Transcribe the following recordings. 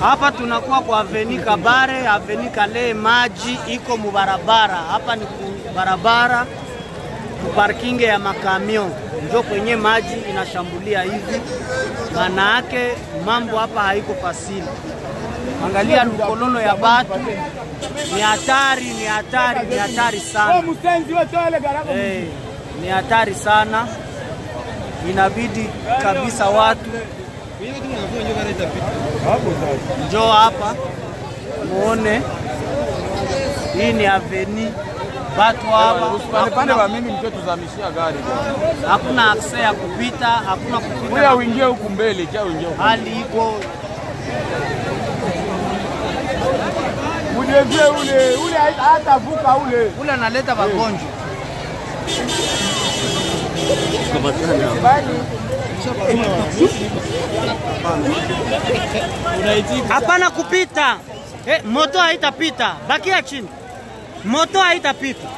Hapa tunakuwa kwa Avenue Kabare, Avenue Kale, maji iko mubarabara. Hapa ni barabara parking ya makamion. Ndio kwenye maji inashambulia hivi. Maana yake mambo hapa haiko fasili. Angalia lukololo ya batu. Ni hatari sana. Ni hatari sana. Inabidi kabisa watu njoo hapa muone. Hii ni Avenue. Watu hapa pande wa mimi mtoto tuzamishia gari. Hakuna access ya kupita, hakuna kupita. Wewe uingie huku mbele, cha uingie huku. Hali iko ule hatavuka ule analeta magonjwa. Hapana kupita. Moto haitapita. Bakia chini. Moto haitapita.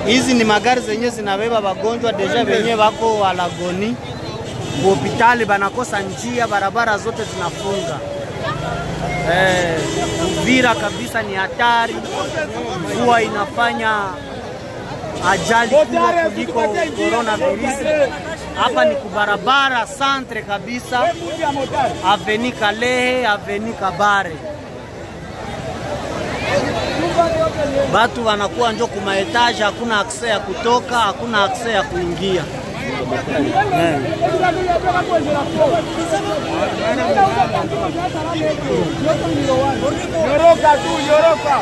Hizi ni magari zenye zinabeba wagonjwa deja wenye wako walagoni. Hospitali banakosa njia, barabara zote zinafunga. Uvira kabisa ni hatari. Mvua inafanya ajali kuliko coronavirus. Hapa ni kubarabara centre kabisa. Avenue Kalehe, Avenue Kabare. Batu wanakuwa njo kuma etage, hakuna access ya kutoka, hakuna access ya kuingia. Yoroka tu, yoroka.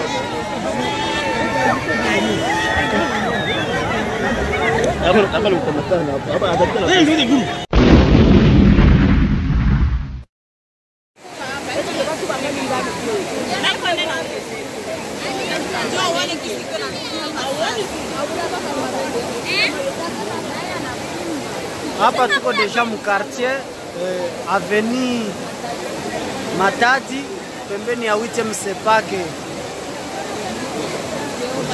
Hapa tuko deja mu quartier Avenue Matadi, pembeni ya 8e Sepake.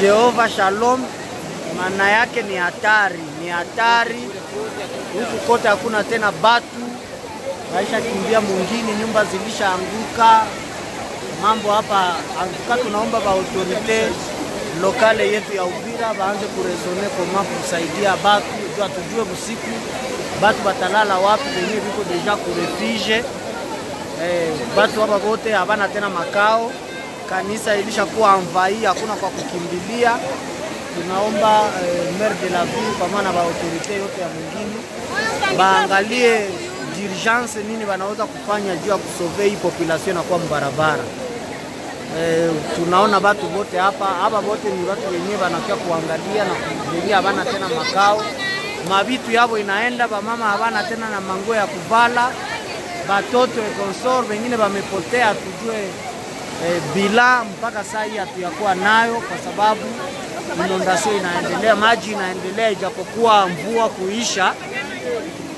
Jehova Shalom, maana yake ni hatari, Huku kote hakuna tena batu, waisha kimbia mwingine, nyumba zilishaanguka. Mambo hapa anguka, tunaomba ba autorite lokale yetu ya Uvira baanze kurezone koma kusaidia batu, tujue busiku batu batalala wapi, wenyewe viko deja kurefije. Batu hapa wote habana tena makao. Kanisa ilishakuwa envahi, hakuna kwa kukimbilia. Tunaomba maire de la ville pamoja na autorite yote ya mwingine baangalie d'urgence nini wanaweza kufanya juu ya kusauve hii population na kwa mbarabara. Tunaona watu wote hapa wote ni watu wenyewe wanakia kuangalia na kuangalia, habana tena makao. Mabitu yabo inaenda, ba mama habana tena na manguo ya kuvala, batoto e consort wengine wamepotea, tujue bila mpaka saa hii hatuyakuwa nayo kwa sababu inondasio inaendelea, maji inaendelea ijapokuwa mvua kuisha.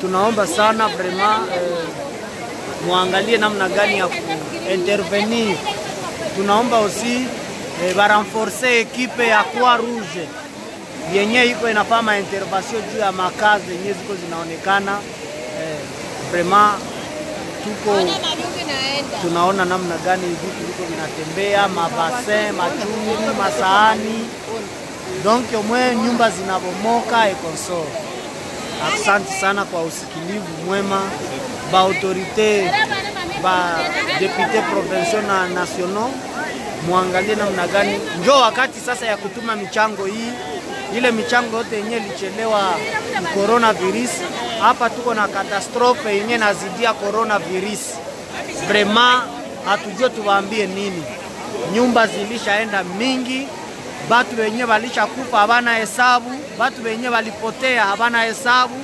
Tunaomba sana vraiment muangalie namna gani ya intervenir. Tunaomba aussi renforcer equipe ya Croix Rouge yenye iko inafanya intervention juu ya makazi yenye ziko zinaonekana. Vraiment tunaona namna gani vitu viko vinatembea, mabassin, machungu, masahani. Donc mwe nyumba zinabomoka ekonsor. Asante sana kwa usikilivu mwema ba autorite, ba député provincial na national. Muangalie namna gani njoo wakati sasa ya kutuma michango hii. Ile michango yote yenye lichelewa coronavirus. Hapa tuko na katastrofe yenye nazidia coronavirus. Vraiment hatujue tuwaambie nini. Nyumba zilishaenda mingi, batu wenye walisha kufa habana hesabu, batu wenye walipotea habana hesabu,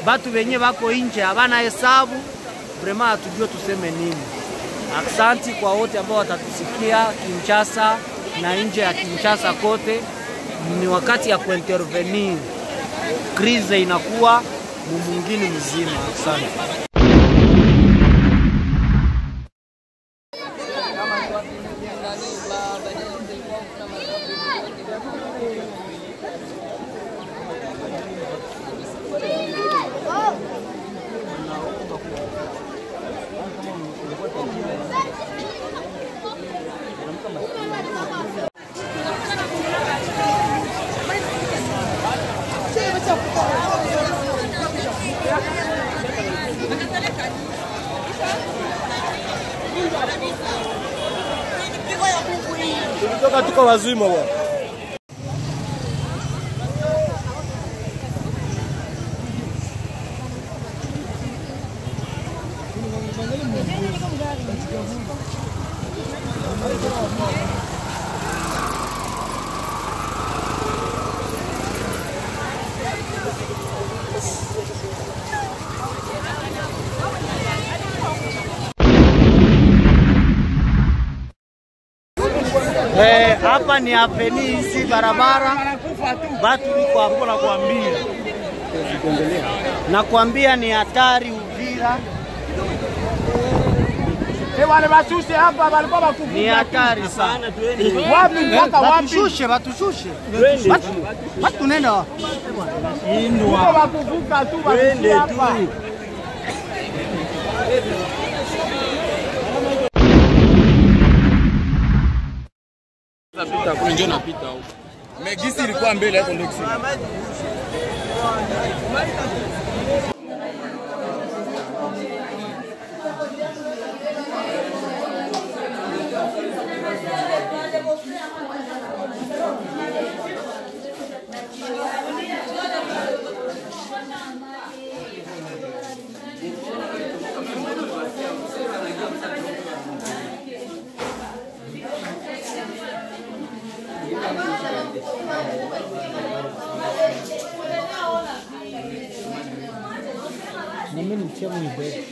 batu wenye wako nje habana hesabu. Vraiment hatujue tuseme nini. Asante kwa wote ambao watatusikia Kinshasa na nje ya Kinshasa kote. Ni wakati ya kuintervenir. Krize inakuwa mwingine mzima. Asante. Toka tuko wazima bwana. Hapa ni apeni hizi barabara. Batu iko hapo nakwambia ni hatari Uvira. Wale basusi hapa walikuwa wakufuka. Ni hatari sana. Wapi mpaka wapi? Batushushe. Watu nenda wapi? Indwa. Wakufuka tu basusi hapa. Napita kule njoo napita huko. Megisi ilikuwa mbele hapo ndio kisi. Mimi ni mtia mwibe.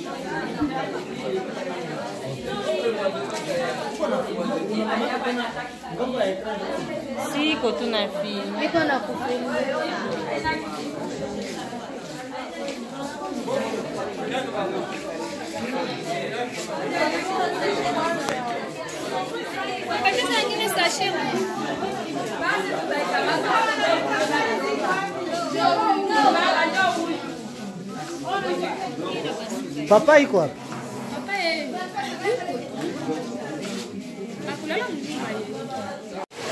Siko tunafilm. Niko na kufilm. Pakistan ingine station. Papa iko wapi? Papa yeye. Akulala mzima yeye.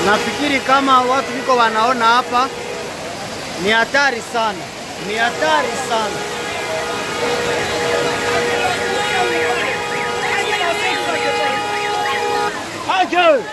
Nafikiri kama watu wiko wanaona hapa ni hatari sana. Ni hatari sana. Aje!